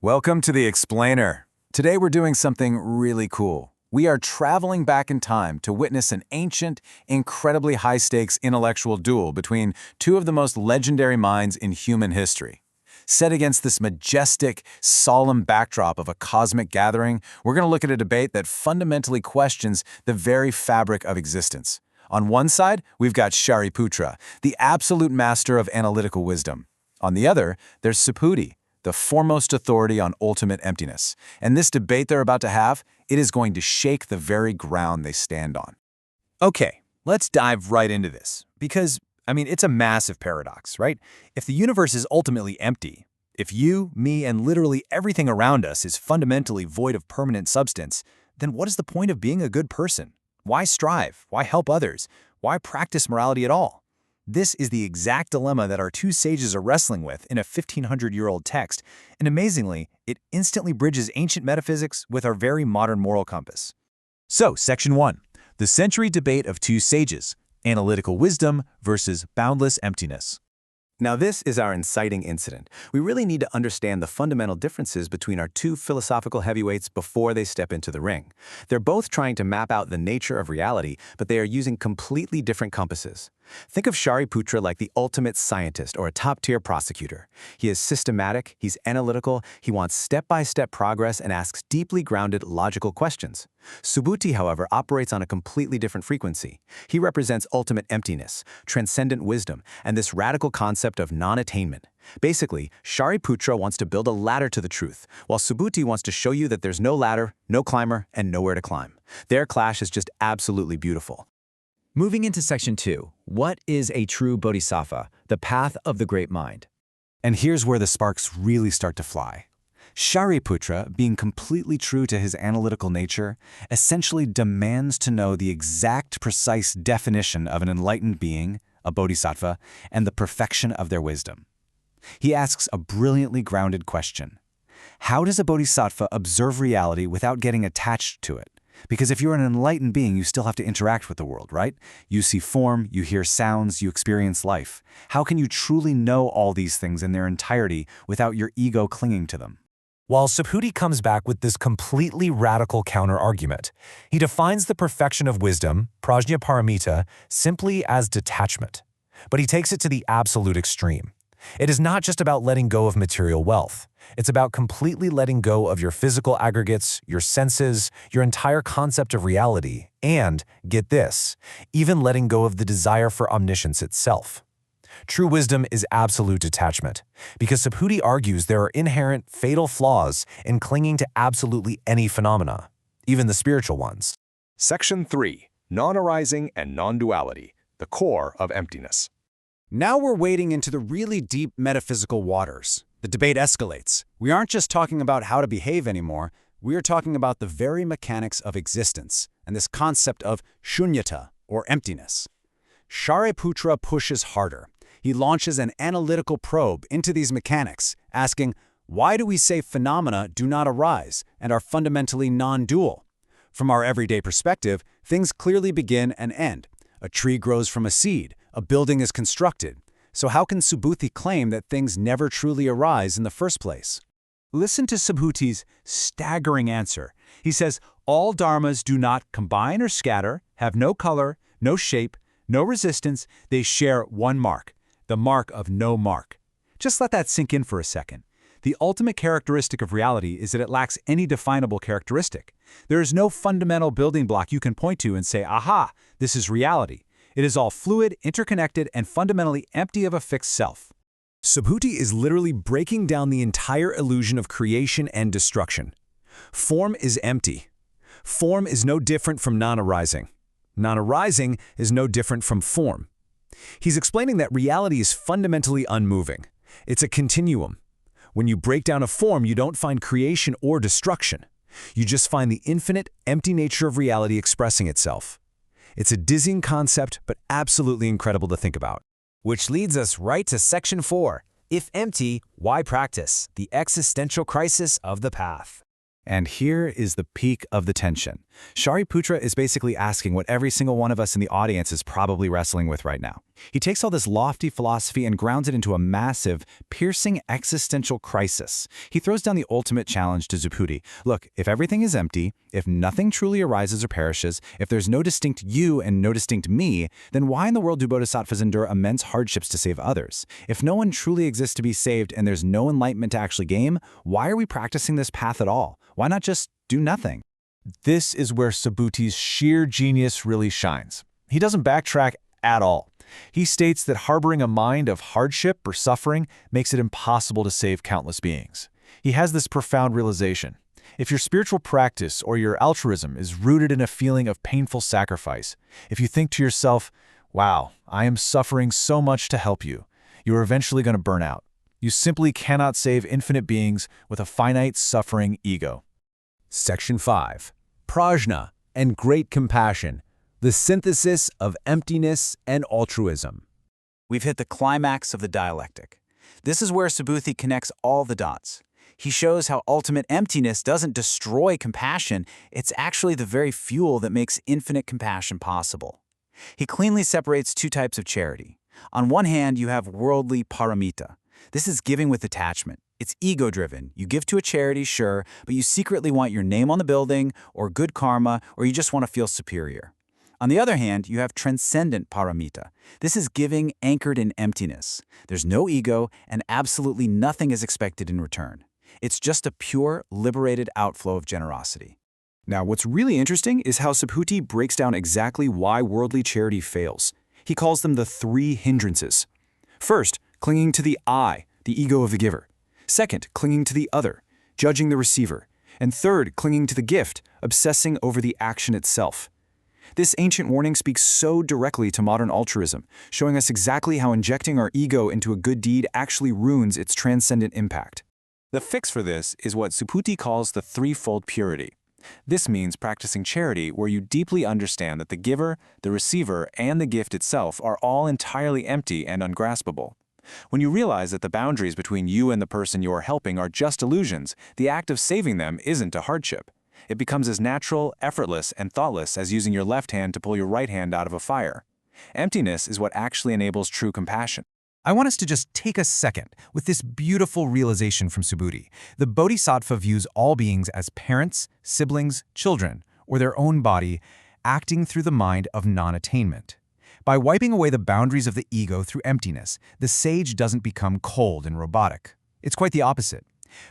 Welcome to The Explainer. Today we're doing something really cool. We are traveling back in time to witness an ancient, incredibly high-stakes intellectual duel between two of the most legendary minds in human history. Set against this majestic, solemn backdrop of a cosmic gathering, we're going to look at a debate that fundamentally questions the very fabric of existence. On one side, we've got Shariputra, the absolute master of analytical wisdom. On the other, there's Subhuti, the foremost authority on ultimate emptiness. And this debate they're about to have, it is going to shake the very ground they stand on. Okay, let's dive right into this. Because, it's a massive paradox, right? If the universe is ultimately empty, if you, me, and literally everything around us is fundamentally void of permanent substance, then what is the point of being a good person? Why strive? Why help others? Why practice morality at all? This is the exact dilemma that our two sages are wrestling with in a 1,500-year-old text, and amazingly, it instantly bridges ancient metaphysics with our very modern moral compass. So, Section 1. The century debate of two sages, analytical wisdom versus boundless emptiness. Now this is our inciting incident. We really need to understand the fundamental differences between our two philosophical heavyweights before they step into the ring. They're both trying to map out the nature of reality, but they are using completely different compasses. Think of Shariputra like the ultimate scientist or a top-tier prosecutor. He is systematic, he's analytical, he wants step-by-step progress and asks deeply grounded, logical questions. Subhuti, however, operates on a completely different frequency. He represents ultimate emptiness, transcendent wisdom, and this radical concept of non-attainment. Basically, Shariputra wants to build a ladder to the truth, while Subhuti wants to show you that there's no ladder, no climber, and nowhere to climb. Their clash is just absolutely beautiful. Moving into Section 2, what is a true bodhisattva, the path of the great mind? And here's where the sparks really start to fly. Shariputra, being completely true to his analytical nature, essentially demands to know the exact, precise definition of an enlightened being, a bodhisattva, and the perfection of their wisdom. He asks a brilliantly grounded question. How does a bodhisattva observe reality without getting attached to it? Because if you're an enlightened being, you still have to interact with the world, right? You see form, you hear sounds, you experience life. How can you truly know all these things in their entirety without your ego clinging to them? While Subhuti comes back with this completely radical counter-argument. He defines the perfection of wisdom, prajnaparamita, simply as detachment. But he takes it to the absolute extreme. It is not just about letting go of material wealth. It's about completely letting go of your physical aggregates, your senses, your entire concept of reality, and, get this, even letting go of the desire for omniscience itself. True wisdom is absolute detachment, because Subhuti argues there are inherent, fatal flaws in clinging to absolutely any phenomena, even the spiritual ones. Section 3. Non-arising and non-duality, the core of emptiness. Now we're wading into the really deep metaphysical waters. The debate escalates. We aren't just talking about how to behave anymore, we are talking about the very mechanics of existence and this concept of shunyata, or emptiness. Shariputra pushes harder. He launches an analytical probe into these mechanics, asking, why do we say phenomena do not arise and are fundamentally non-dual? From our everyday perspective, things clearly begin and end. A tree grows from a seed, a building is constructed. So how can Subhuti claim that things never truly arise in the first place? Listen to Subhuti's staggering answer. He says, all dharmas do not combine or scatter, have no color, no shape, no resistance, they share one mark, the mark of no mark. Just let that sink in for a second. The ultimate characteristic of reality is that it lacks any definable characteristic. There is no fundamental building block you can point to and say, aha, this is reality. It is all fluid, interconnected, and fundamentally empty of a fixed self. Subhuti is literally breaking down the entire illusion of creation and destruction. Form is empty. Form is no different from non-arising. Non-arising is no different from form. He's explaining that reality is fundamentally unmoving. It's a continuum. When you break down a form, you don't find creation or destruction. You just find the infinite, empty nature of reality expressing itself. It's a dizzying concept, but absolutely incredible to think about. Which leads us right to Section 4. If empty, why practice? The existential crisis of the path. And here is the peak of the tension. Shariputra is basically asking what every single one of us in the audience is probably wrestling with right now. He takes all this lofty philosophy and grounds it into a massive, piercing existential crisis. He throws down the ultimate challenge to Subhuti. Look, if everything is empty, if nothing truly arises or perishes, if there's no distinct you and no distinct me, then why in the world do bodhisattvas endure immense hardships to save others? If no one truly exists to be saved and there's no enlightenment to actually gain, why are we practicing this path at all? Why not just do nothing? This is where Subhuti's sheer genius really shines. He doesn't backtrack at all. He states that harboring a mind of hardship or suffering makes it impossible to save countless beings. He has this profound realization. If your spiritual practice or your altruism is rooted in a feeling of painful sacrifice, if you think to yourself, wow, I am suffering so much to help you, you are eventually going to burn out. You simply cannot save infinite beings with a finite, suffering ego. Section 5. Prajna and Great Compassion. The synthesis of emptiness and altruism. We've hit the climax of the dialectic. This is where Subhuti connects all the dots. He shows how ultimate emptiness doesn't destroy compassion, it's actually the very fuel that makes infinite compassion possible. He cleanly separates two types of charity. On one hand, you have worldly paramita. This is giving with attachment. It's ego-driven. You give to a charity, sure, but you secretly want your name on the building, or good karma, or you just want to feel superior. On the other hand, you have transcendent paramita. This is giving anchored in emptiness. There's no ego, and absolutely nothing is expected in return. It's just a pure, liberated outflow of generosity. Now, what's really interesting is how Subhuti breaks down exactly why worldly charity fails. He calls them the 3 hindrances. First, clinging to the I, the ego of the giver. Second, clinging to the other, judging the receiver. And third, clinging to the gift, obsessing over the action itself. This ancient warning speaks so directly to modern altruism, showing us exactly how injecting our ego into a good deed actually ruins its transcendent impact. The fix for this is what Subhuti calls the threefold purity. This means practicing charity where you deeply understand that the giver, the receiver, and the gift itself are all entirely empty and ungraspable. When you realize that the boundaries between you and the person you are helping are just illusions, the act of saving them isn't a hardship. It becomes as natural, effortless, and thoughtless as using your left hand to pull your right hand out of a fire. Emptiness is what actually enables true compassion. I want us to just take a second with this beautiful realization from Subhuti. The Bodhisattva views all beings as parents, siblings, children, or their own body, acting through the mind of non-attainment. By wiping away the boundaries of the ego through emptiness, the sage doesn't become cold and robotic. It's quite the opposite.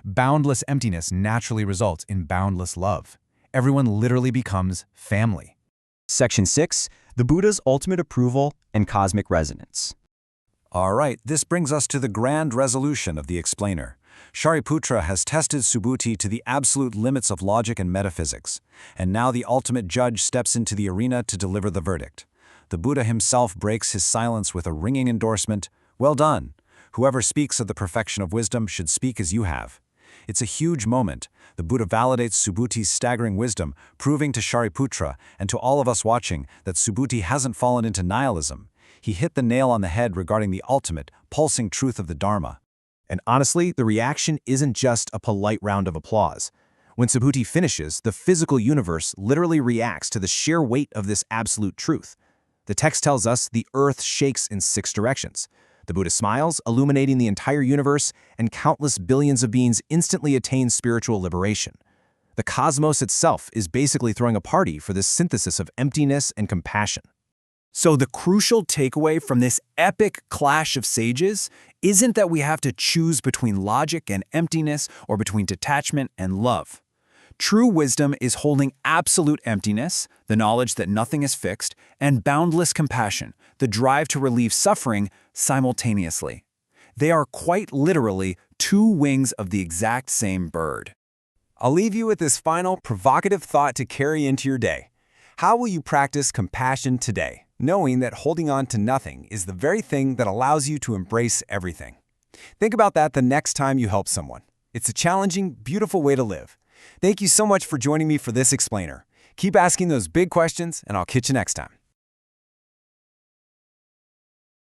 Boundless emptiness naturally results in boundless love. Everyone literally becomes family. Section 6. The Buddha's Ultimate Approval and Cosmic Resonance. All right, this brings us to the grand resolution of the explainer. Shariputra has tested Subhuti to the absolute limits of logic and metaphysics, and now the ultimate judge steps into the arena to deliver the verdict. The Buddha himself breaks his silence with a ringing endorsement, "Well done. Whoever speaks of the perfection of wisdom should speak as you have." It's a huge moment. The Buddha validates Subhuti's staggering wisdom, proving to Shariputra and to all of us watching that Subhuti hasn't fallen into nihilism. He hit the nail on the head regarding the ultimate, pulsing truth of the Dharma. And honestly, the reaction isn't just a polite round of applause. When Subhuti finishes, the physical universe literally reacts to the sheer weight of this absolute truth. The text tells us the earth shakes in 6 directions. The Buddha smiles, illuminating the entire universe, and countless billions of beings instantly attain spiritual liberation. The cosmos itself is basically throwing a party for this synthesis of emptiness and compassion. So the crucial takeaway from this epic clash of sages isn't that we have to choose between logic and emptiness or between detachment and love. True wisdom is holding absolute emptiness, the knowledge that nothing is fixed, and boundless compassion, the drive to relieve suffering, simultaneously. They are quite literally 2 wings of the exact same bird. I'll leave you with this final provocative thought to carry into your day. How will you practice compassion today, knowing that holding on to nothing is the very thing that allows you to embrace everything? Think about that the next time you help someone. It's a challenging, beautiful way to live. Thank you so much for joining me for this explainer. Keep asking those big questions, and I'll catch you next time.